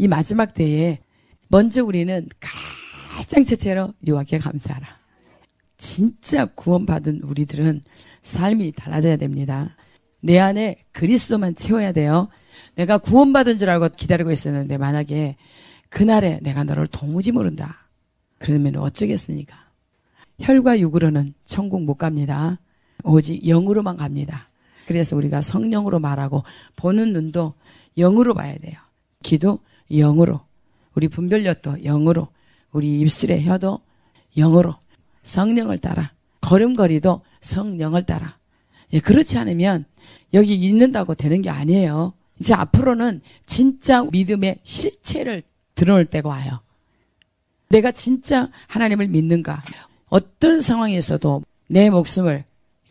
이 마지막 때에 먼저 우리는 가장 첫째로 여호와께 감사하라. 진짜 구원받은 우리들은 삶이 달라져야 됩니다. 내 안에 그리스도만 채워야 돼요. 내가 구원받은 줄 알고 기다리고 있었는데 만약에 그날에 내가 너를 도무지 모른다. 그러면 어쩌겠습니까? 혈과 육으로는 천국 못 갑니다. 오직 영으로만 갑니다. 그래서 우리가 성령으로 말하고 보는 눈도 영으로 봐야 돼요. 귀도 영으로, 우리 분별력도 영으로, 우리 입술의 혀도 영으로, 성령을 따라, 걸음걸이도 성령을 따라. 예, 그렇지 않으면 여기 있는다고 되는 게 아니에요. 이제 앞으로는 진짜 믿음의 실체를 드러낼 때가 와요. 내가 진짜 하나님을 믿는가? 어떤 상황에서도 내 목숨을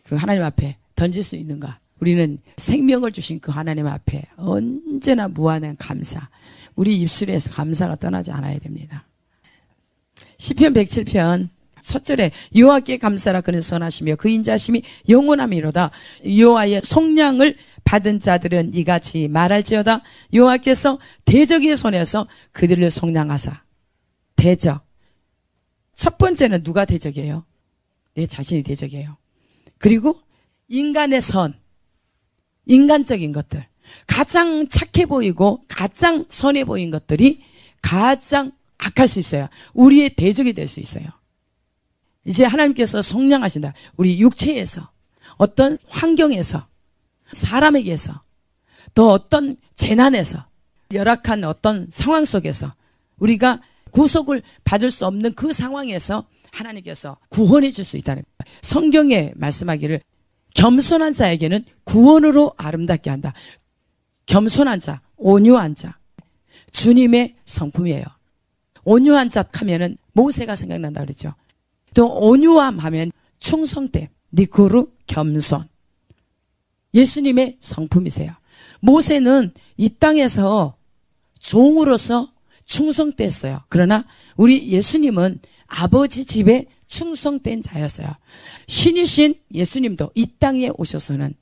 그 하나님 앞에 던질 수 있는가? 우리는 생명을 주신 그 하나님 앞에 언제나 무한한 감사. 우리 입술에서 감사가 떠나지 않아야 됩니다. 시편 107편 첫 절에 여호와께 감사라 그는 선하시며 그 인자심이 영원함이로다. 여호와의 속량을 받은 자들은 이같이 말할지어다. 여호와께서 대적의 손에서 그들을 속량하사. 대적. 첫 번째는 누가 대적이에요? 내 자신이 대적이에요. 그리고 인간의 선, 인간적인 것들, 가장 착해 보이고 가장 선해 보인 것들이 가장 악할 수 있어요. 우리의 대적이 될 수 있어요. 이제 하나님께서 속량하신다. 우리 육체에서, 어떤 환경에서, 사람에게서, 또 어떤 재난에서, 열악한 어떤 상황 속에서 우리가 구속을 받을 수 없는 그 상황에서 하나님께서 구원해 줄 수 있다는 거예요. 성경에 말씀하기를 겸손한 자에게는 구원으로 아름답게 한다. 겸손한 자, 온유한 자, 주님의 성품이에요. 온유한 자 하면은 모세가 생각난다 그랬죠. 또 온유함 하면 충성됨, 니쿠르, 겸손. 예수님의 성품이세요. 모세는 이 땅에서 종으로서 충성됐어요. 그러나 우리 예수님은 아버지 집에 충성된 자였어요. 신이신 예수님도 이 땅에 오셔서는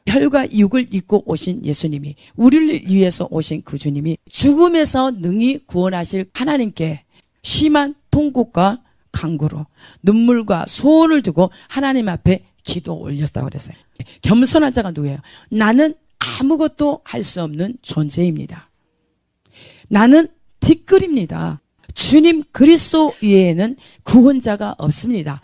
혈과 육을 입고 오신 예수님이, 우리를 위해서 오신 그 주님이 죽음에서 능히 구원하실 하나님께 심한 통곡과 간구로 눈물과 소원을 두고 하나님 앞에 기도 올렸다고 그랬어요. 겸손한 자가 누구예요? 나는 아무것도 할 수 없는 존재입니다. 나는 뒷글입니다. 주님 그리스도 외에는 구원자가 없습니다.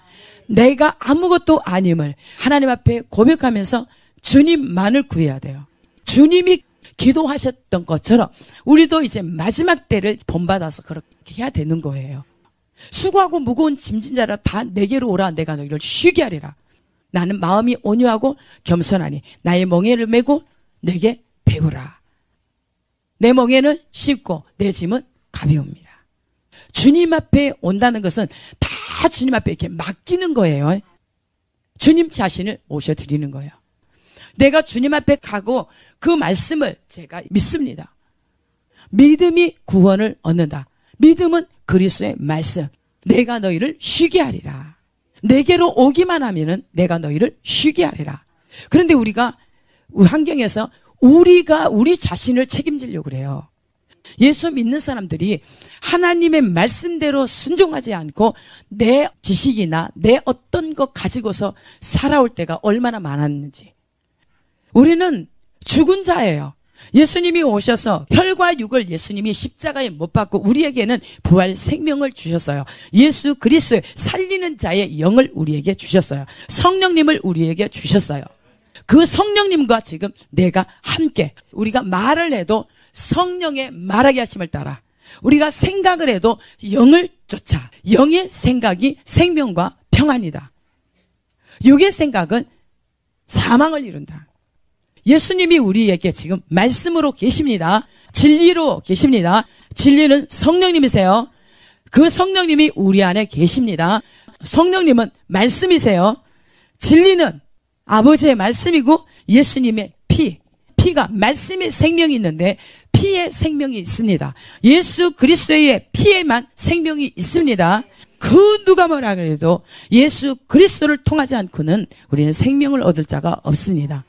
내가 아무것도 아님을 하나님 앞에 고백하면서 주님만을 구해야 돼요. 주님이 기도하셨던 것처럼 우리도 이제 마지막 때를 본받아서 그렇게 해야 되는 거예요. 수고하고 무거운 짐진 자라 다 내게로 오라. 내가 너희를 쉬게 하리라. 나는 마음이 온유하고 겸손하니 나의 멍에를 메고 내게 배우라. 내 멍에는 쉽고 내 짐은 가벼웁니다. 주님 앞에 온다는 것은 다 주님 앞에 이렇게 맡기는 거예요. 주님 자신을 모셔드리는 거예요. 내가 주님 앞에 가고 그 말씀을 제가 믿습니다. 믿음이 구원을 얻는다. 믿음은 그리스도의 말씀. 내가 너희를 쉬게 하리라. 내게로 오기만 하면은 내가 너희를 쉬게 하리라. 그런데 우리가 환경에서 우리가 우리 자신을 책임지려고 그래요. 예수 믿는 사람들이 하나님의 말씀대로 순종하지 않고 내 지식이나 내 어떤 것 가지고서 살아올 때가 얼마나 많았는지. 우리는 죽은 자예요. 예수님이 오셔서 혈과 육을 예수님이 십자가에 못 박고 우리에게는 부활 생명을 주셨어요. 예수 그리스도의 살리는 자의 영을 우리에게 주셨어요. 성령님을 우리에게 주셨어요. 그 성령님과 지금 내가 함께, 우리가 말을 해도 성령의 말하게 하심을 따라, 우리가 생각을 해도 영을 쫓아. 영의 생각이 생명과 평안이다. 육의 생각은 사망을 이룬다. 예수님이 우리에게 지금 말씀으로 계십니다. 진리로 계십니다. 진리는 성령님이세요. 그 성령님이 우리 안에 계십니다. 성령님은 말씀이세요. 진리는 아버지의 말씀이고 예수님의 피가 말씀의 생명이 있는데 피의 생명이 있습니다. 예수 그리스도의 피에만 생명이 있습니다. 그 누가 뭐라 그래도 예수 그리스도를 통하지 않고는 우리는 생명을 얻을 자가 없습니다.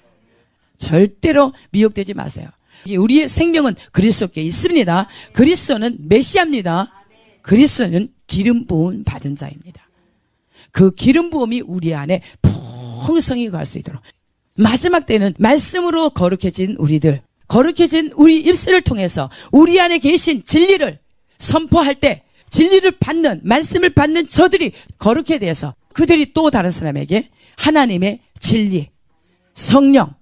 절대로 미혹되지 마세요. 우리의 생명은 그리스도께 있습니다. 그리스도는 메시아입니다. 그리스도는 기름 부음 받은 자입니다. 그 기름 부음이 우리 안에 풍성히 갈 수 있도록 마지막 때는 말씀으로 거룩해진 우리들, 거룩해진 우리 입술을 통해서 우리 안에 계신 진리를 선포할 때 진리를 받는, 말씀을 받는 저들이 거룩해 돼서 그들이 또 다른 사람에게 하나님의 진리, 성령,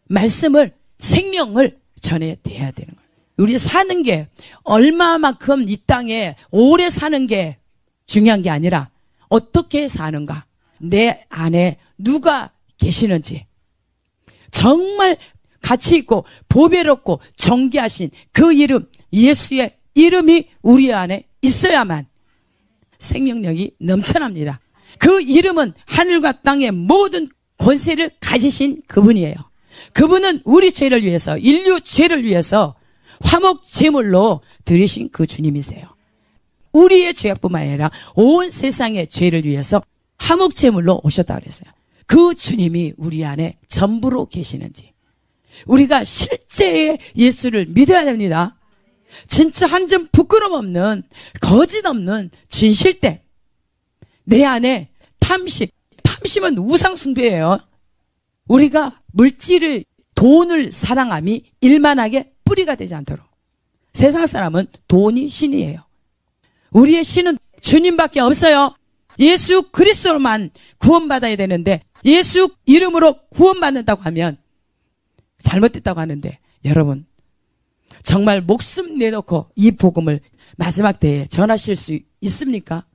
말씀을, 생명을 전해야 되는 거예요. 우리 사는 게 얼마만큼 이 땅에 오래 사는 게 중요한 게 아니라 어떻게 사는가, 내 안에 누가 계시는지, 정말 가치 있고 보배롭고 존귀하신 그 이름, 예수의 이름이 우리 안에 있어야만 생명력이 넘쳐납니다. 그 이름은 하늘과 땅의 모든 권세를 가지신 그분이에요. 그분은 우리 죄를 위해서, 인류 죄를 위해서 화목 제물로 드리신 그 주님이세요. 우리의 죄악뿐만 아니라 온 세상의 죄를 위해서 화목 제물로 오셨다 그랬어요. 그 주님이 우리 안에 전부로 계시는지 우리가 실제의 예수를 믿어야 됩니다. 진짜 한 점 부끄럼 없는, 거짓 없는 진실된 내 안에 탐심은 우상숭배예요. 우리가 물질을, 돈을 사랑함이 일만하게 뿌리가 되지 않도록. 세상 사람은 돈이 신이에요. 우리의 신은 주님밖에 없어요. 예수 그리스도로만 구원받아야 되는데 예수 이름으로 구원받는다고 하면 잘못됐다고 하는데, 여러분 정말 목숨 내놓고 이 복음을 마지막 때에 전하실 수 있습니까?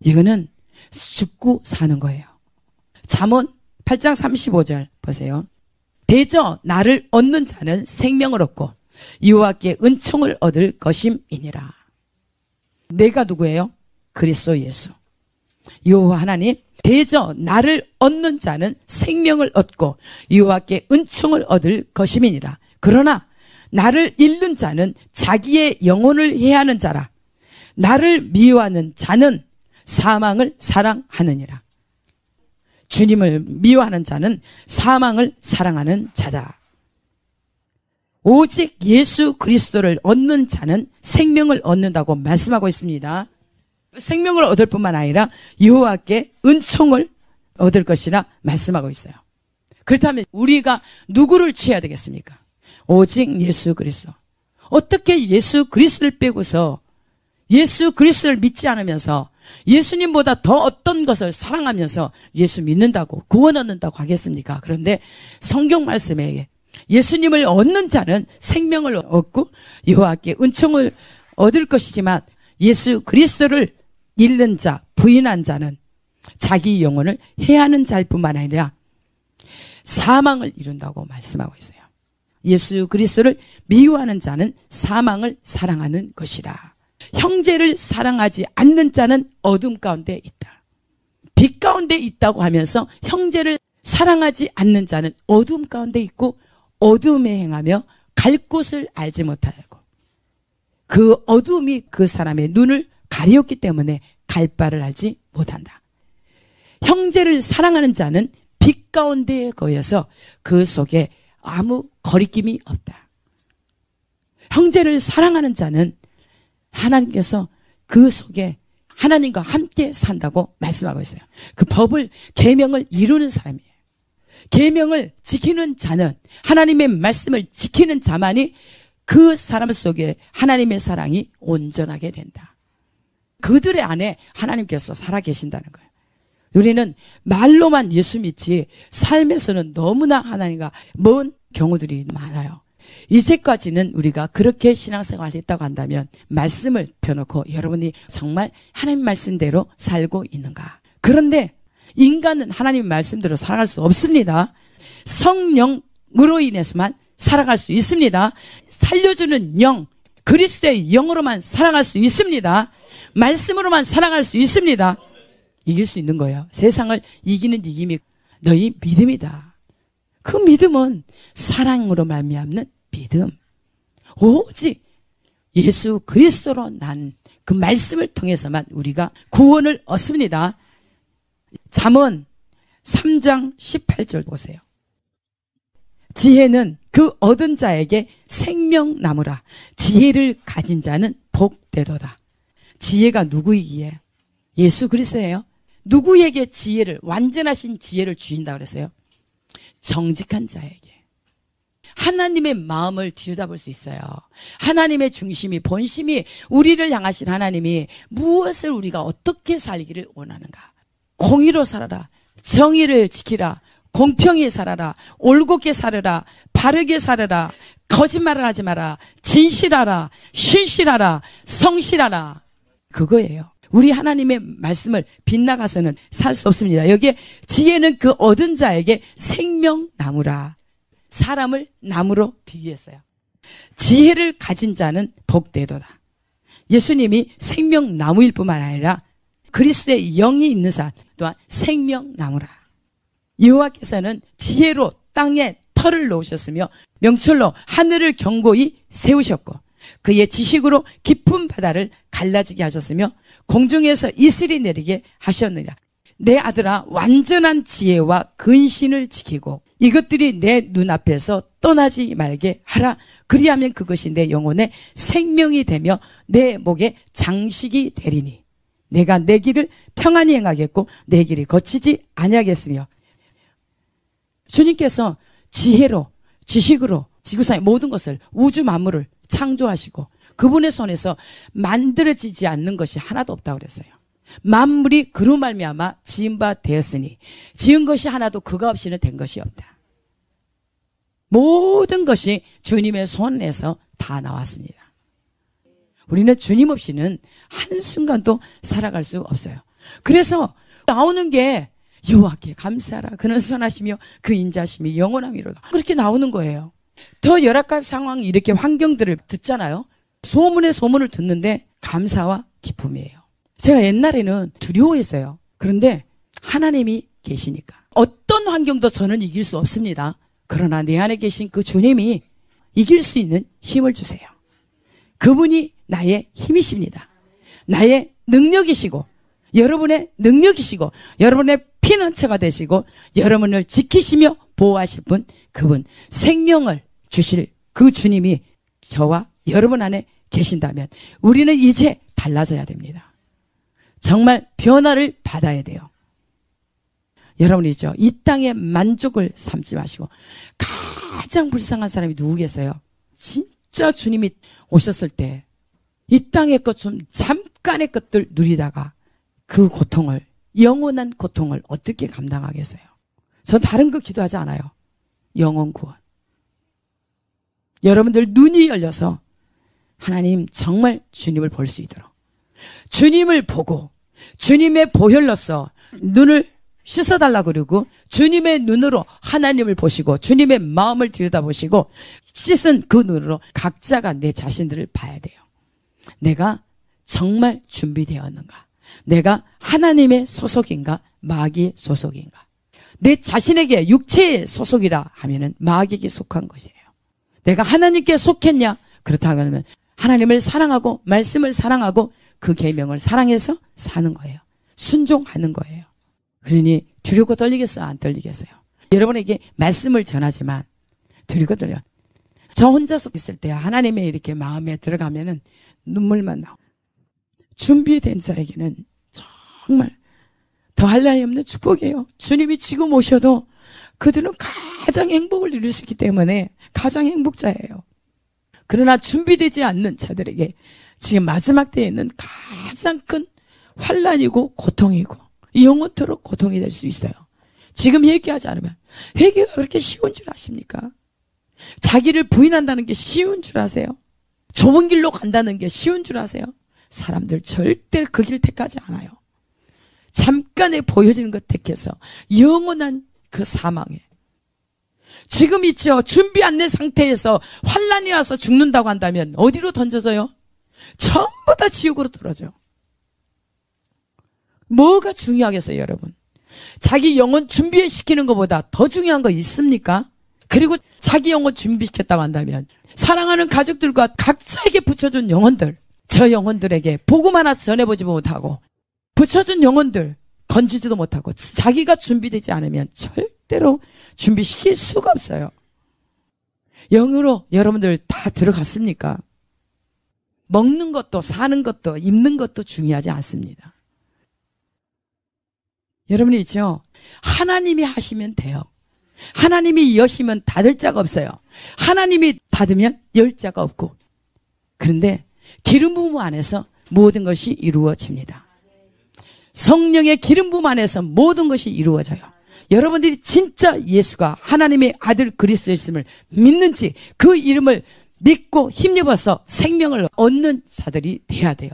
이거는 죽고 사는 거예요. 잠언 8장 35절 보세요. 대저 나를 얻는 자는 생명을 얻고 여호와께 은총을 얻을 것임이니라. 내가 누구예요? 그리스도 예수. 여호와 하나님, 대저 나를 얻는 자는 생명을 얻고 여호와께 은총을 얻을 것임이니라. 그러나 나를 잃는 자는 자기의 영혼을 해하는 자라. 나를 미워하는 자는 사망을 사랑하느니라. 주님을 미워하는 자는 사망을 사랑하는 자다. 오직 예수 그리스도를 얻는 자는 생명을 얻는다고 말씀하고 있습니다. 생명을 얻을 뿐만 아니라 여호와께 은총을 얻을 것이라 말씀하고 있어요. 그렇다면 우리가 누구를 취해야 되겠습니까? 오직 예수 그리스도. 어떻게 예수 그리스도를 빼고서 예수 그리스도를 믿지 않으면서 예수님보다 더 어떤 것을 사랑하면서 예수 믿는다고, 구원 얻는다고 하겠습니까? 그런데 성경 말씀에 예수님을 얻는 자는 생명을 얻고 여호와께 은총을 얻을 것이지만 예수 그리스도를 잃는 자, 부인한 자는 자기 영혼을 해하는 자일 뿐만 아니라 사망을 이룬다고 말씀하고 있어요. 예수 그리스도를 미워하는 자는 사망을 사랑하는 것이라. 형제를 사랑하지 않는 자는 어둠 가운데 있다. 빛 가운데 있다고 하면서 형제를 사랑하지 않는 자는 어둠 가운데 있고 어둠에 행하며 갈 곳을 알지 못하고, 그 어둠이 그 사람의 눈을 가리었기 때문에 갈 바를 알지 못한다. 형제를 사랑하는 자는 빛 가운데에 거여서 그 속에 아무 거리낌이 없다. 형제를 사랑하는 자는 하나님께서 그 속에 하나님과 함께 산다고 말씀하고 있어요. 그 법을, 계명을 이루는 사람이에요. 계명을 지키는 자는, 하나님의 말씀을 지키는 자만이 그 사람 속에 하나님의 사랑이 온전하게 된다. 그들의 안에 하나님께서 살아계신다는 거예요. 우리는 말로만 예수 믿지 삶에서는 너무나 하나님과 먼 경우들이 많아요. 이제까지는 우리가 그렇게 신앙생활을 했다고 한다면 말씀을 펴놓고 여러분이 정말 하나님 말씀대로 살고 있는가? 그런데 인간은 하나님 말씀대로 살아갈 수 없습니다. 성령으로 인해서만 살아갈 수 있습니다. 살려주는 영, 그리스도의 영으로만 살아갈 수 있습니다. 말씀으로만 살아갈 수 있습니다. 이길 수 있는 거예요. 세상을 이기는 이김이 너희 믿음이다. 그 믿음은 사랑으로 말미암는 믿음. 오직 예수 그리스도로 난 그 말씀을 통해서만 우리가 구원을 얻습니다. 잠언 3장 18절 보세요. 지혜는 그 얻은 자에게 생명나무라. 지혜를 가진 자는 복되도다. 지혜가 누구이기에? 예수 그리스도예요. 누구에게 지혜를, 완전하신 지혜를 주신다고 그랬어요? 정직한 자에게. 하나님의 마음을 들여다볼 수 있어요. 하나님의 중심이, 본심이, 우리를 향하신 하나님이 무엇을 우리가 어떻게 살기를 원하는가. 공의로 살아라. 정의를 지키라. 공평히 살아라. 올곧게 살아라. 바르게 살아라. 거짓말을 하지 마라. 진실하라. 신실하라. 성실하라. 그거예요. 우리 하나님의 말씀을 빗나가서는 살 수 없습니다. 여기에 지혜는 그 얻은 자에게 생명나무라. 사람을 나무로 비유했어요. 지혜를 가진 자는 복되도다. 예수님이 생명나무일 뿐만 아니라 그리스도의 영이 있는 사람 또한 생명나무라. 여호와께서는 지혜로 땅에 터를 놓으셨으며 명철로 하늘을 견고히 세우셨고 그의 지식으로 깊은 바다를 갈라지게 하셨으며 공중에서 이슬이 내리게 하셨느니라. 내 아들아, 완전한 지혜와 근신을 지키고 이것들이 내 눈앞에서 떠나지 말게 하라. 그리하면 그것이 내 영혼의 생명이 되며 내 목에 장식이 되리니 내가 내 길을 평안히 행하겠고 내 길이 거치지 아니하겠으며. 주님께서 지혜로, 지식으로 지구상의 모든 것을, 우주 만물을 창조하시고 그분의 손에서 만들어지지 않는 것이 하나도 없다고 그랬어요. 만물이 그로 말미암아 지은 바 되었으니 지은 것이 하나도 그가 없이는 된 것이 없다. 모든 것이 주님의 손에서 다 나왔습니다. 우리는 주님 없이는 한순간도 살아갈 수 없어요. 그래서 나오는 게 여호와께 감사하라. 그는 선하시며 그 인자심이 영원함이로다. 그렇게 나오는 거예요. 더 열악한 상황, 이렇게 환경들을 듣잖아요. 소문에 소문을 듣는데 감사와 기쁨이에요. 제가 옛날에는 두려워했어요. 그런데 하나님이 계시니까 어떤 환경도 저는 이길 수 없습니다. 그러나 내 안에 계신 그 주님이 이길 수 있는 힘을 주세요. 그분이 나의 힘이십니다. 나의 능력이시고 여러분의 능력이시고 여러분의 피난처가 되시고 여러분을 지키시며 보호하실 분, 그분, 생명을 주실 그 주님이 저와 여러분 안에 계신다면 우리는 이제 달라져야 됩니다. 정말 변화를 받아야 돼요. 여러분이죠, 이 땅에 만족을 삼지 마시고 가장 불쌍한 사람이 누구겠어요? 진짜 주님이 오셨을 때 이 땅의 것 좀 잠깐의 것들 누리다가 그 고통을, 영원한 고통을 어떻게 감당하겠어요? 전 다른 거 기도하지 않아요. 영혼 구원. 여러분들 눈이 열려서 하나님 정말 주님을 볼 수 있도록, 주님을 보고 주님의 보혈로서 눈을 씻어달라 그러고 주님의 눈으로 하나님을 보시고 주님의 마음을 들여다보시고 씻은 그 눈으로 각자가 내 자신들을 봐야 돼요. 내가 정말 준비되었는가? 내가 하나님의 소속인가? 마귀의 소속인가? 내 자신에게 육체의 소속이라 하면은 마귀에게 속한 것이에요. 내가 하나님께 속했냐? 그렇다면 하나님을 사랑하고 말씀을 사랑하고 그 계명을 사랑해서 사는 거예요. 순종하는 거예요. 그러니 두렵고 떨리겠어요? 안 떨리겠어요? 여러분에게 말씀을 전하지만 두렵고 떨려. 저 혼자서 있을 때 하나님의 이렇게 마음에 들어가면은 눈물만 나오고, 준비된 자에게는 정말 더할 나위 없는 축복이에요. 주님이 지금 오셔도 그들은 가장 행복을 누릴 수 있기 때문에 가장 행복자예요. 그러나 준비되지 않는 자들에게 지금 마지막 때에는 가장 큰 환난이고 고통이고 영원토록 고통이 될 수 있어요. 지금 회개하지 않으면. 회개가 그렇게 쉬운 줄 아십니까? 자기를 부인한다는 게 쉬운 줄 아세요? 좁은 길로 간다는 게 쉬운 줄 아세요? 사람들 절대 그 길 택하지 않아요. 잠깐에 보여지는 것 택해서 영원한 그 사망에. 지금 있죠, 준비 안 된 상태에서 환난이 와서 죽는다고 한다면 어디로 던져져요? 전부 다 지옥으로 떨어져. 뭐가 중요하겠어요, 여러분? 자기 영혼 준비시키는 것보다 더 중요한 거 있습니까? 그리고 자기 영혼 준비시켰다고 한다면 사랑하는 가족들과 각자에게 붙여준 영혼들, 저 영혼들에게 복음 하나 전해보지 못하고 붙여준 영혼들 건지지도 못하고 자기가 준비되지 않으면 절대로 준비시킬 수가 없어요. 영으로 여러분들 다 들어갔습니까? 먹는 것도 사는 것도 입는 것도 중요하지 않습니다. 여러분이 있죠? 하나님이 하시면 돼요. 하나님이 여시면 닫을 자가 없어요. 하나님이 닫으면 열 자가 없고. 그런데 기름 부음 안에서 모든 것이 이루어집니다. 성령의 기름 부음 안에서 모든 것이 이루어져요. 여러분들이 진짜 예수가 하나님의 아들 그리스도였음을 믿는지 그 이름을 믿고 힘입어서 생명을 얻는 자들이 돼야 돼요.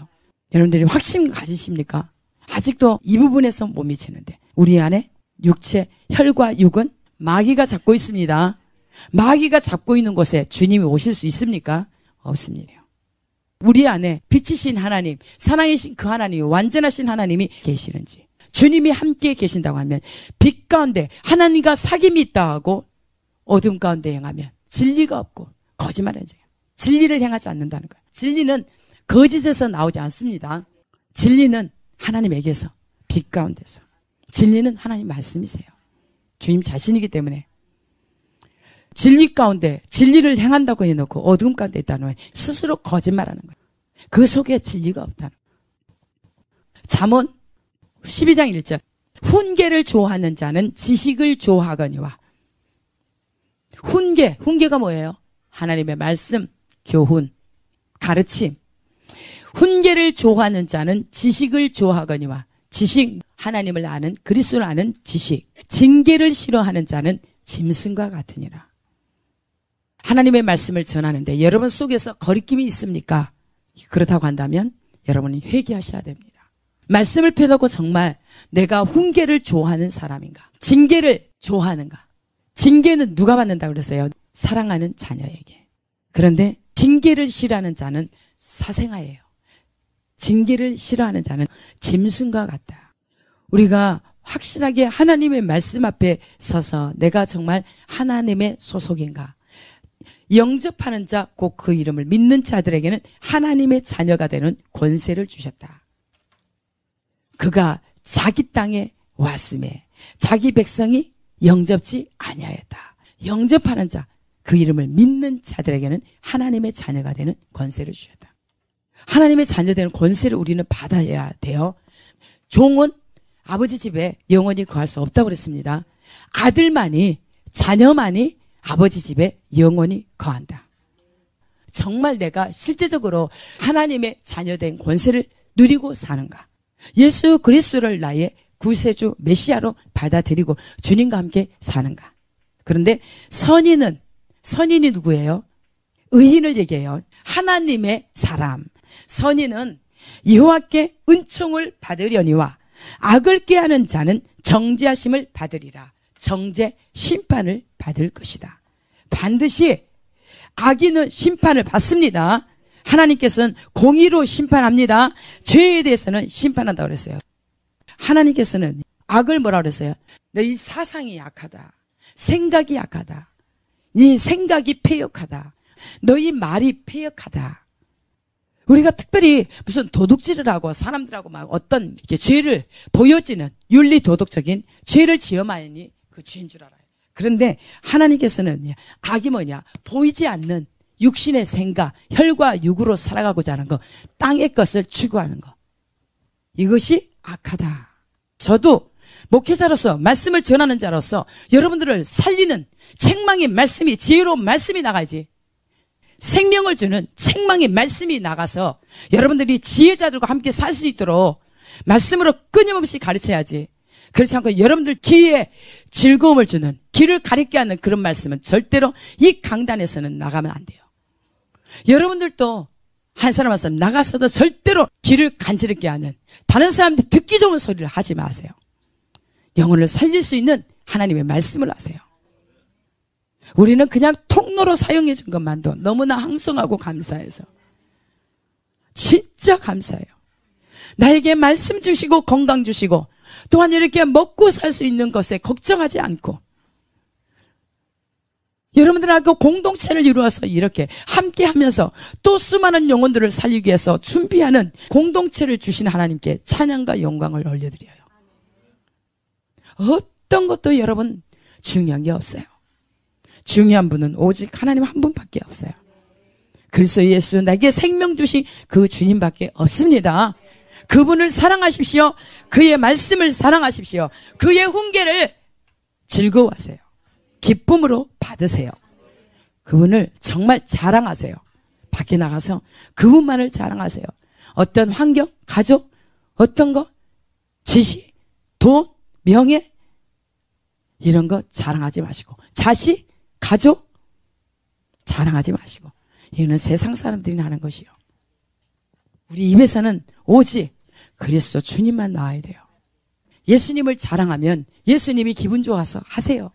여러분들이 확신 가지십니까? 아직도 이 부분에서 못 미치는데 우리 안에 육체, 혈과 육은 마귀가 잡고 있습니다. 마귀가 잡고 있는 곳에 주님이 오실 수 있습니까? 없습니다. 우리 안에 빛이신 하나님, 사랑이신 그 하나님이 완전하신 하나님이 계시는지 주님이 함께 계신다고 하면 빛 가운데 하나님과 사귐이 있다 하고 어둠 가운데 행하면 진리가 없고 거짓말하지. 진리를 행하지 않는다는 거예요. 진리는 거짓에서 나오지 않습니다. 진리는 하나님에게서 빛 가운데서. 진리는 하나님 말씀이세요. 주님 자신이기 때문에 진리 가운데 진리를 행한다고 해놓고 어둠 가운데 있다는 거예요. 스스로 거짓말하는 거예요. 그 속에 진리가 없다는 거예요. 잠언 12장 1절 훈계를 좋아하는 자는 지식을 좋아하거니와. 훈계가 뭐예요? 하나님의 말씀, 교훈, 가르침. 훈계를 좋아하는 자는 지식을 좋아하거니와. 지식, 하나님을 아는, 그리스도를 아는 지식. 징계를 싫어하는 자는 짐승과 같으니라. 하나님의 말씀을 전하는데 여러분 속에서 거리낌이 있습니까? 그렇다고 한다면 여러분이 회개하셔야 됩니다. 말씀을 펴놓고 정말 내가 훈계를 좋아하는 사람인가? 징계를 좋아하는가? 징계는 누가 받는다고 그랬어요? 사랑하는 자녀에게. 그런데 징계를 싫어하는 자는 사생아예요. 징계를 싫어하는 자는 짐승과 같다. 우리가 확실하게 하나님의 말씀 앞에 서서 내가 정말 하나님의 소속인가? 영접하는 자, 곧 그 이름을 믿는 자들에게는 하나님의 자녀가 되는 권세를 주셨다. 그가 자기 땅에 왔음에 자기 백성이 영접지 아니하였다. 영접하는 자, 그 이름을 믿는 자들에게는 하나님의 자녀가 되는 권세를 주셨다. 하나님의 자녀 되는 권세를 우리는 받아야 돼요. 종은 아버지 집에 영원히 거할 수 없다고 그랬습니다. 아들만이, 자녀만이 아버지 집에 영원히 거한다. 정말 내가 실제적으로 하나님의 자녀된 권세를 누리고 사는가? 예수 그리스도를 나의 구세주 메시아로 받아들이고 주님과 함께 사는가? 그런데 선인이 누구예요? 의인을 얘기해요. 하나님의 사람. 선인은 여호와께 은총을 받으려니와 악을 꾀하는 자는 정죄하심을 받으리라. 정죄, 심판을 받을 것이다. 반드시 악인은 심판을 받습니다. 하나님께서는 공의로 심판합니다. 죄에 대해서는 심판한다고 그랬어요. 하나님께서는 악을 뭐라고 그랬어요? 너희 사상이 약하다. 생각이 약하다. 네 생각이 패역하다. 너희 말이 패역하다. 우리가 특별히 무슨 도둑질을 하고 사람들하고 막 어떤 이렇게 죄를 보여지는 윤리 도덕적인 죄를 지어마니 그 죄인 줄 알아요. 그런데 하나님께서는 악이 뭐냐? 보이지 않는 육신의 생각, 혈과 육으로 살아가고자 하는 거, 땅의 것을 추구하는 거. 이것이 악하다. 저도 목회자로서 말씀을 전하는 자로서 여러분들을 살리는 책망의 말씀이, 지혜로운 말씀이 나가야지. 생명을 주는 책망의 말씀이 나가서 여러분들이 지혜자들과 함께 살 수 있도록 말씀으로 끊임없이 가르쳐야지. 그렇지 않고 여러분들 귀에 즐거움을 주는, 귀를 가리게 하는 그런 말씀은 절대로 이 강단에서는 나가면 안 돼요. 여러분들도 한 사람 한 사람 나가서도 절대로 귀를 간지럽게 하는, 다른 사람들 듣기 좋은 소리를 하지 마세요. 영혼을 살릴 수 있는 하나님의 말씀을 하세요. 우리는 그냥 통로로 사용해 준 것만도 너무나 항송하고 감사해서 진짜 감사해요. 나에게 말씀 주시고 건강 주시고 또한 이렇게 먹고 살 수 있는 것에 걱정하지 않고 여러분들하고 공동체를 이루어서 이렇게 함께 하면서 또 수많은 영혼들을 살리기 위해서 준비하는 공동체를 주신 하나님께 찬양과 영광을 올려드려요. 어떤 것도 여러분 중요한 게 없어요. 중요한 분은 오직 하나님 한 분밖에 없어요. 그리스도 예수 내게 생명 주신 그 주님밖에 없습니다. 그분을 사랑하십시오. 그의 말씀을 사랑하십시오. 그의 훈계를 즐거워하세요. 기쁨으로 받으세요. 그분을 정말 자랑하세요. 밖에 나가서 그분만을 자랑하세요. 어떤 환경, 가족, 어떤 거, 지식, 돈, 명예 이런 거 자랑하지 마시고, 자식, 가족 자랑하지 마시고, 이거는 세상 사람들이 하는 것이요. 우리 입에서는 오직 그리스도 주님만 나와야 돼요. 예수님을 자랑하면 예수님이 기분 좋아서 하세요.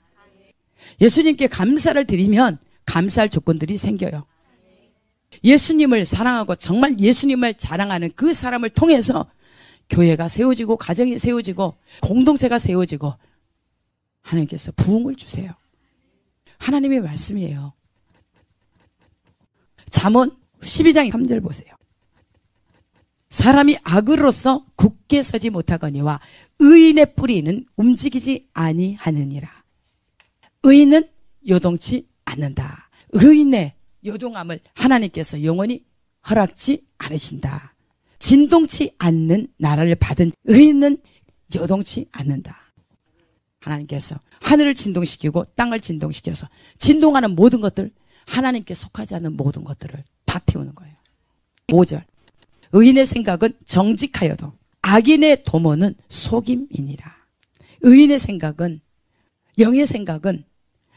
예수님께 감사를 드리면 감사할 조건들이 생겨요. 예수님을 사랑하고 정말 예수님을 자랑하는 그 사람을 통해서 교회가 세워지고 가정이 세워지고 공동체가 세워지고 하나님께서 부흥을 주세요. 하나님의 말씀이에요. 잠언 12장 3절 보세요. 사람이 악으로서 굳게 서지 못하거니와 의인의 뿌리는 움직이지 아니하느니라. 의인은 요동치 않는다. 의인의 요동함을 하나님께서 영원히 허락지 않으신다. 진동치 않는 나라를 받은 의인은 요동치 않는다. 하나님께서 하늘을 진동시키고 땅을 진동시켜서 진동하는 모든 것들, 하나님께 속하지 않는 모든 것들을 다 태우는 거예요. 5절. 의인의 생각은 정직하여도 악인의 도모는 속임이니라. 의인의 생각은, 영의 생각은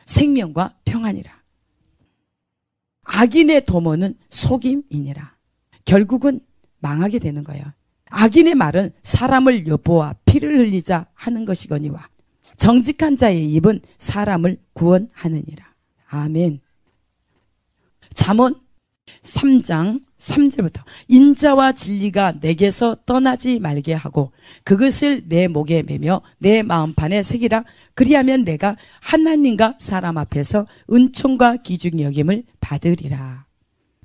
생명과 평안이라. 악인의 도모는 속임이니라. 결국은 망하게 되는 거예요. 악인의 말은 사람을 엿보아 피를 흘리자 하는 것이거니와 정직한 자의 입은 사람을 구원하느니라. 아멘. 잠언 3장 3절부터 인자와 진리가 내게서 떠나지 말게 하고 그것을 내 목에 매며 내 마음판에 새기라. 그리하면 내가 하나님과 사람 앞에서 은총과 귀중히 여김을 받으리라.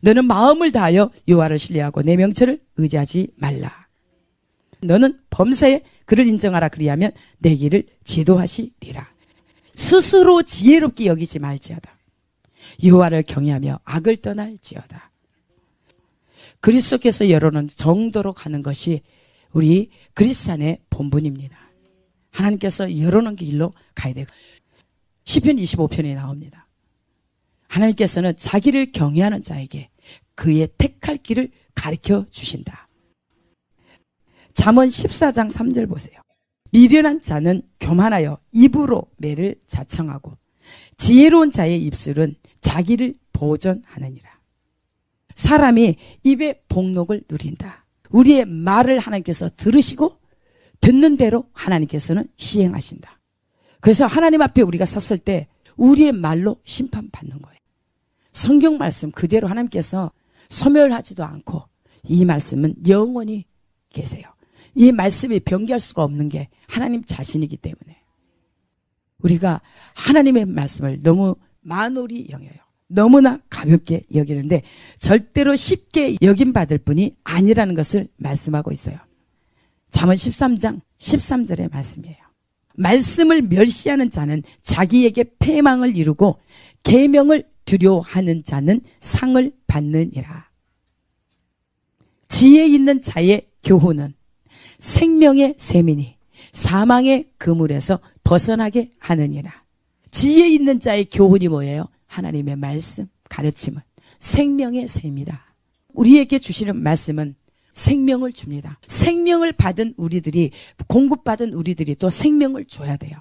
너는 마음을 다하여 여호와를 신뢰하고 내 명철을 의지하지 말라. 너는 범사에 그를 인정하라. 그리하면 내 길을 지도하시리라. 스스로 지혜롭게 여기지 말지어다. 여호와를 경외하며 악을 떠날지어다. 그리스도께서 열어놓은 정도로 가는 것이 우리 그리스도인의 본분입니다. 하나님께서 열어놓은 길로 가야 돼요. 시편 25편에 나옵니다. 하나님께서는 자기를 경외하는 자에게 그의 택할 길을 가르쳐 주신다. 잠언 14장 3절 보세요. 미련한 자는 교만하여 입으로 매를 자청하고 지혜로운 자의 입술은 자기를 보존하느니라. 사람이 입의 복록을 누린다. 우리의 말을 하나님께서 들으시고 듣는 대로 하나님께서는 시행하신다. 그래서 하나님 앞에 우리가 섰을 때 우리의 말로 심판받는 거예요. 성경 말씀 그대로 하나님께서 소멸하지도 않고 이 말씀은 영원히 계세요. 이 말씀이 변개할 수가 없는 게 하나님 자신이기 때문에 우리가 하나님의 말씀을 너무 만홀히 여겨요. 너무나 가볍게 여기는데 절대로 쉽게 여김받을 분이 아니라는 것을 말씀하고 있어요. 잠언 13장 13절의 말씀이에요. 말씀을 멸시하는 자는 자기에게 패망을 이루고 계명을 두려워하는 자는 상을 받느니라. 지혜 있는 자의 교훈은 생명의 셈이니 사망의 그물에서 벗어나게 하느니라. 지혜 있는 자의 교훈이 뭐예요? 하나님의 말씀, 가르침은 생명의 셈이다. 우리에게 주시는 말씀은 생명을 줍니다. 생명을 받은 우리들이, 공급받은 우리들이 또 생명을 줘야 돼요.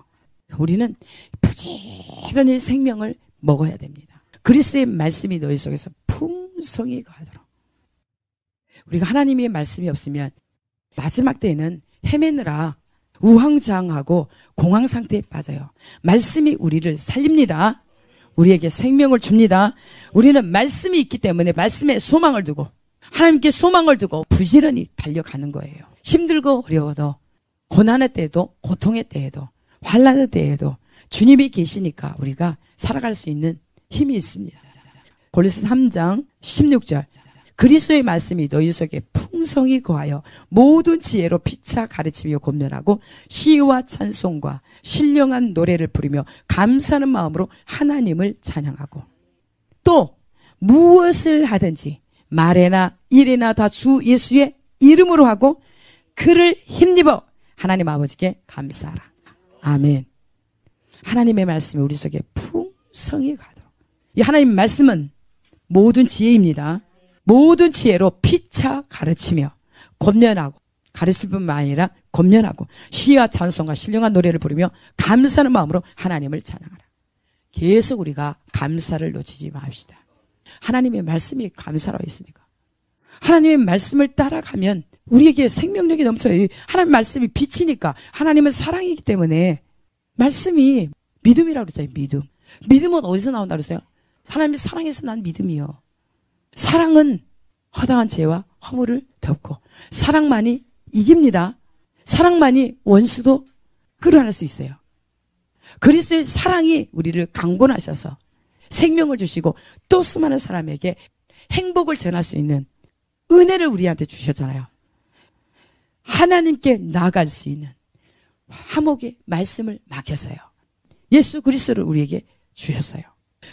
우리는 부지런히 생명을 먹어야 됩니다. 그리스도의 말씀이 너희 속에서 풍성히 거하도록. 우리가 하나님의 말씀이 없으면 마지막 때에는 헤매느라 우왕좌왕하고 공황 상태에 빠져요. 말씀이 우리를 살립니다. 우리에게 생명을 줍니다. 우리는 말씀이 있기 때문에 말씀에 소망을 두고 하나님께 소망을 두고 부지런히 달려가는 거예요. 힘들고 어려워도 고난의 때에도 고통의 때에도 환난의 때에도 주님이 계시니까 우리가 살아갈 수 있는 힘이 있습니다. 골로새 3장 16절 그리스도의 말씀이 너희 속에 풍성히 거하여 모든 지혜로 피차 가르치며 권면하고 시와 찬송과 신령한 노래를 부르며 감사하는 마음으로 하나님을 찬양하고 또 무엇을 하든지 말에나 일에나 다 주 예수의 이름으로 하고 그를 힘입어 하나님 아버지께 감사하라. 아멘. 하나님의 말씀이 우리 속에 풍성히 가도록. 이 하나님 말씀은 모든 지혜입니다. 모든 지혜로 피차 가르치며 권면하고 가르칠 뿐만 아니라 권면하고 시와 찬송과 신령한 노래를 부르며 감사하는 마음으로 하나님을 찬양하라. 계속 우리가 감사를 놓치지 맙시다. 하나님의 말씀이 감사로 있으니까. 하나님의 말씀을 따라가면 우리에게 생명력이 넘쳐요. 하나님의 말씀이 빛이니까. 하나님은 사랑이기 때문에 말씀이 믿음이라고 그랬어요. 믿음. 믿음은 어디서 나온다고 그랬어요? 하나님의 사랑에서 난 믿음이요. 사랑은 허당한 죄와 허물을 덮고 사랑만이 이깁니다. 사랑만이 원수도 끌어낼 수 있어요. 그리스도의 사랑이 우리를 강권하셔서 생명을 주시고 또 수많은 사람에게 행복을 전할 수 있는 은혜를 우리한테 주셨잖아요. 하나님께 나아갈 수 있는 화목의 말씀을 맡겨서요. 예수 그리스도를 우리에게 주셨어요.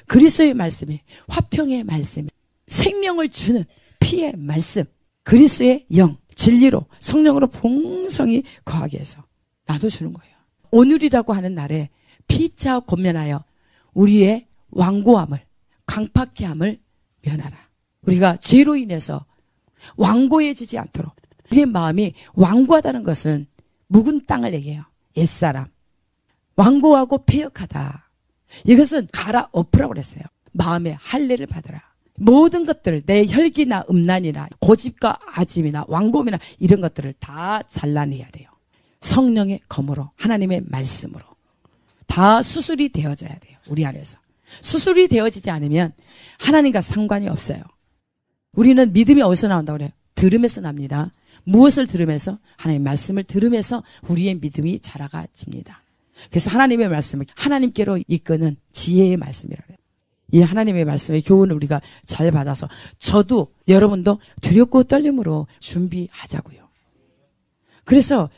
그리스도의 말씀이 화평의 말씀이 생명을 주는 피의 말씀, 그리스도의 영, 진리로 성령으로 풍성히 거하게 해서 나눠주는 거예요. 오늘이라고 하는 날에 피차 권면하여 우리의 완고함을, 강팍해함을 면하라. 우리가 죄로 인해서 완고해지지 않도록. 우리의 마음이 완고하다는 것은 묵은 땅을 얘기해요. 옛사람. 완고하고 패역하다. 이것은 갈아엎으라고 그랬어요. 마음의 할례를 받으라. 모든 것들, 내 혈기나 음란이나 고집과 아짐이나 완고함이나 이런 것들을 다 잘라내야 돼요. 성령의 검으로, 하나님의 말씀으로 다 수술이 되어져야 돼요. 우리 안에서. 수술이 되어지지 않으면 하나님과 상관이 없어요. 우리는 믿음이 어디서 나온다고 그래요? 들음에서 납니다. 무엇을 들으면서? 하나님의 말씀을 들으면서 우리의 믿음이 자라가집니다. 그래서 하나님의 말씀을 하나님께로 이끄는 지혜의 말씀이라고 해요. 이 하나님의 말씀의 교훈을 우리가 잘 받아서 저도 여러분도 두렵고 떨림으로 준비하자고요. 그래서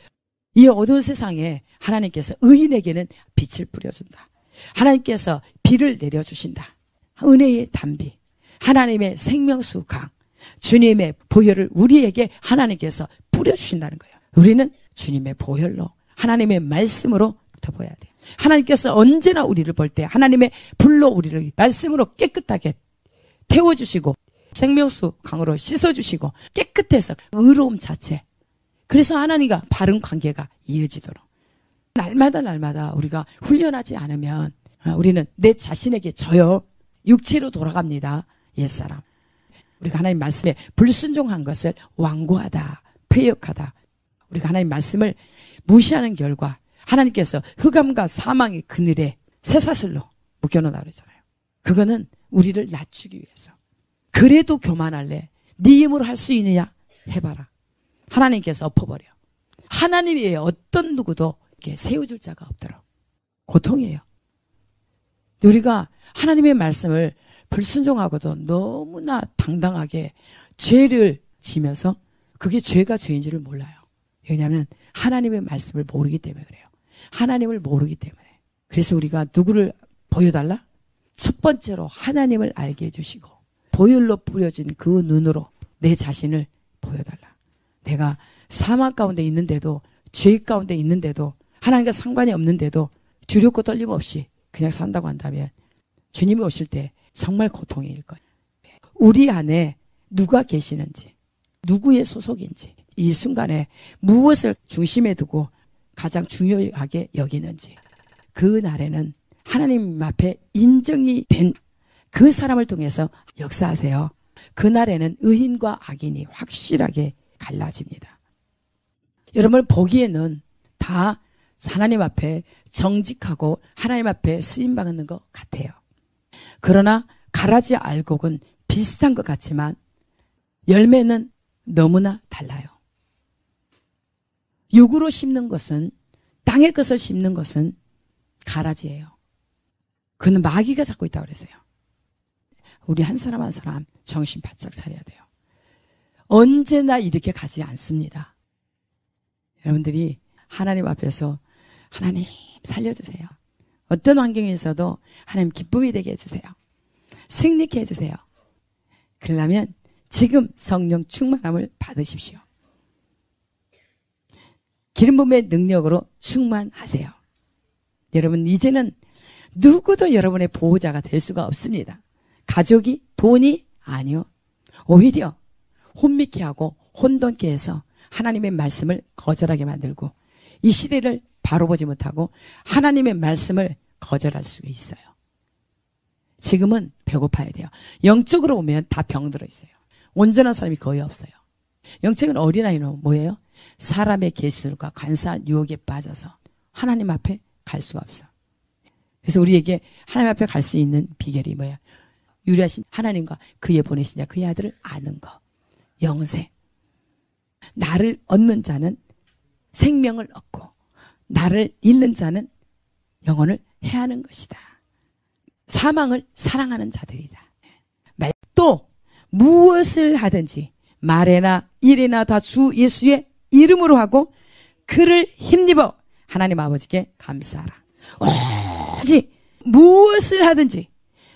이 어두운 세상에 하나님께서 의인에게는 빛을 뿌려준다. 하나님께서 비를 내려주신다. 은혜의 단비, 하나님의 생명수 강, 주님의 보혈을 우리에게 하나님께서 뿌려주신다는 거예요. 우리는 주님의 보혈로 하나님의 말씀으로 덮어야 돼요. 하나님께서 언제나 우리를 볼 때 하나님의 불로 우리를 말씀으로 깨끗하게 태워주시고 생명수 강으로 씻어주시고 깨끗해서 의로움 자체. 그래서 하나님과 바른 관계가 이어지도록 날마다 우리가 훈련하지 않으면 우리는 내 자신에게 져요. 육체로 돌아갑니다. 옛사람. 우리가 하나님 말씀에 불순종한 것을 완고하다, 패역하다. 우리가 하나님 말씀을 무시하는 결과 하나님께서 흑암과 사망의 그늘에 쇠사슬로 묶여놓으라 그러잖아요. 그거는 우리를 낮추기 위해서. 그래도 교만할래? 네 힘으로 할 수 있느냐? 해봐라. 하나님께서 엎어버려. 하나님 외에 어떤 누구도 이렇게 세워줄 자가 없도록. 고통이에요. 우리가 하나님의 말씀을 불순종하고도 너무나 당당하게 죄를 지면서 그게 죄가 죄인지를 몰라요. 왜냐하면 하나님의 말씀을 모르기 때문에 그래요. 하나님을 모르기 때문에. 그래서 우리가 누구를 보여달라? 첫 번째로 하나님을 알게 해주시고 보혈로 뿌려진 그 눈으로 내 자신을 보여달라. 내가 사망 가운데 있는데도 죄 가운데 있는데도 하나님과 상관이 없는데도 두렵고 떨림 없이 그냥 산다고 한다면 주님이 오실 때 정말 고통일 거예요. 우리 안에 누가 계시는지, 누구의 소속인지, 이 순간에 무엇을 중심에 두고 가장 중요하게 여기는지, 그 날에는 하나님 앞에 인정이 된 그 사람을 통해서 역사하세요. 그 날에는 의인과 악인이 확실하게 갈라집니다. 여러분 보기에는 다 하나님 앞에 정직하고 하나님 앞에 쓰임받는 것 같아요. 그러나 가라지 알곡은 비슷한 것 같지만 열매는 너무나 달라요. 육으로 심는 것은, 땅의 것을 심는 것은 가라지예요. 그는 마귀가 잡고 있다고 그랬어요. 우리 한 사람 한 사람 정신 바짝 차려야 돼요. 언제나 이렇게 가지 않습니다. 여러분들이 하나님 앞에서 하나님 살려주세요. 어떤 환경에서도 하나님 기쁨이 되게 해주세요. 승리케 해주세요. 그러려면 지금 성령 충만함을 받으십시오. 기름 부음의 능력으로 충만하세요. 여러분 이제는 누구도 여러분의 보호자가 될 수가 없습니다. 가족이, 돈이 아니요. 오히려 혼미케 하고 혼돈케 해서 하나님의 말씀을 거절하게 만들고 이 시대를 바로 보지 못하고 하나님의 말씀을 거절할 수 있어요. 지금은 배고파야 돼요. 영적으로 보면 다 병들어 있어요. 온전한 사람이 거의 없어요. 영적인 어린아이는 뭐예요? 사람의 계시들과 간사한 유혹에 빠져서 하나님 앞에 갈 수가 없어. 그래서 우리에게 하나님 앞에 갈 수 있는 비결이 뭐예요? 유리하신 하나님과 그의 보내신 자 그의 아들을 아는 것. 영생. 나를 얻는 자는 생명을 얻고 나를 잃는 자는 영혼을 해하는 것이다. 사망을 사랑하는 자들이다. 또 무엇을 하든지 말에나 일에나 다 주 예수의 이름으로 하고 그를 힘입어 하나님 아버지께 감사하라. 오직 무엇을 하든지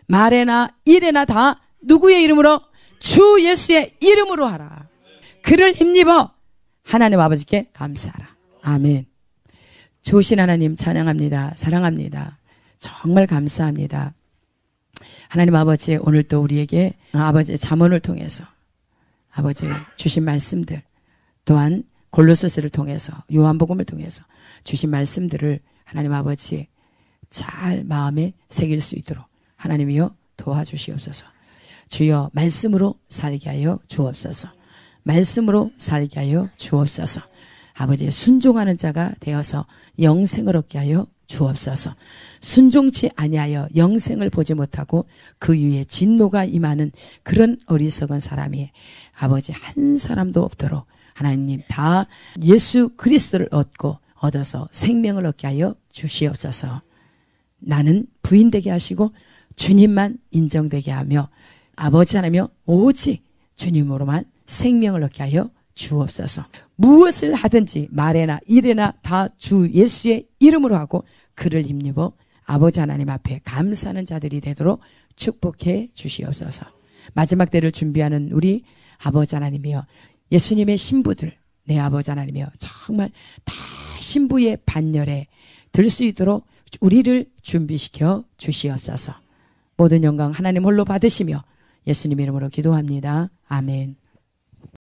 말에나 일에나 다 누구의 이름으로? 주 예수의 이름으로 하라. 그를 힘입어 하나님 아버지께 감사하라. 아멘. 좋으신 하나님 찬양합니다. 사랑합니다. 정말 감사합니다. 하나님 아버지 오늘 또 우리에게 아버지의 잠언을 통해서 아버지 주신 말씀들 또한 골로새서를 통해서 요한복음을 통해서 주신 말씀들을 하나님 아버지 잘 마음에 새길 수 있도록 하나님이여 도와주시옵소서. 주여 말씀으로 살게 하여 주옵소서. 말씀으로 살게 하여 주옵소서. 아버지 순종하는 자가 되어서 영생을 얻게 하여 주옵소서. 순종치 아니하여 영생을 보지 못하고 그 위에 진노가 임하는 그런 어리석은 사람이 아버지 한 사람도 없도록 하나님 다 예수 그리스도를 얻어서 생명을 얻게 하여 주시옵소서. 나는 부인되게 하시고 주님만 인정되게 하며 아버지 하나며 오직 주님으로만 생명을 얻게 하여 주옵소서. 무엇을 하든지 말에나 일에나 다 주 예수의 이름으로 하고 그를 힘입어 아버지 하나님 앞에 감사하는 자들이 되도록 축복해 주시옵소서. 마지막 때를 준비하는 우리 아버지 하나님이여 예수님의 신부들 내 아버지 하나님이여 정말 다 신부의 반열에 들 수 있도록 우리를 준비시켜 주시옵소서. 모든 영광 하나님 홀로 받으시며 예수님 이름으로 기도합니다. 아멘.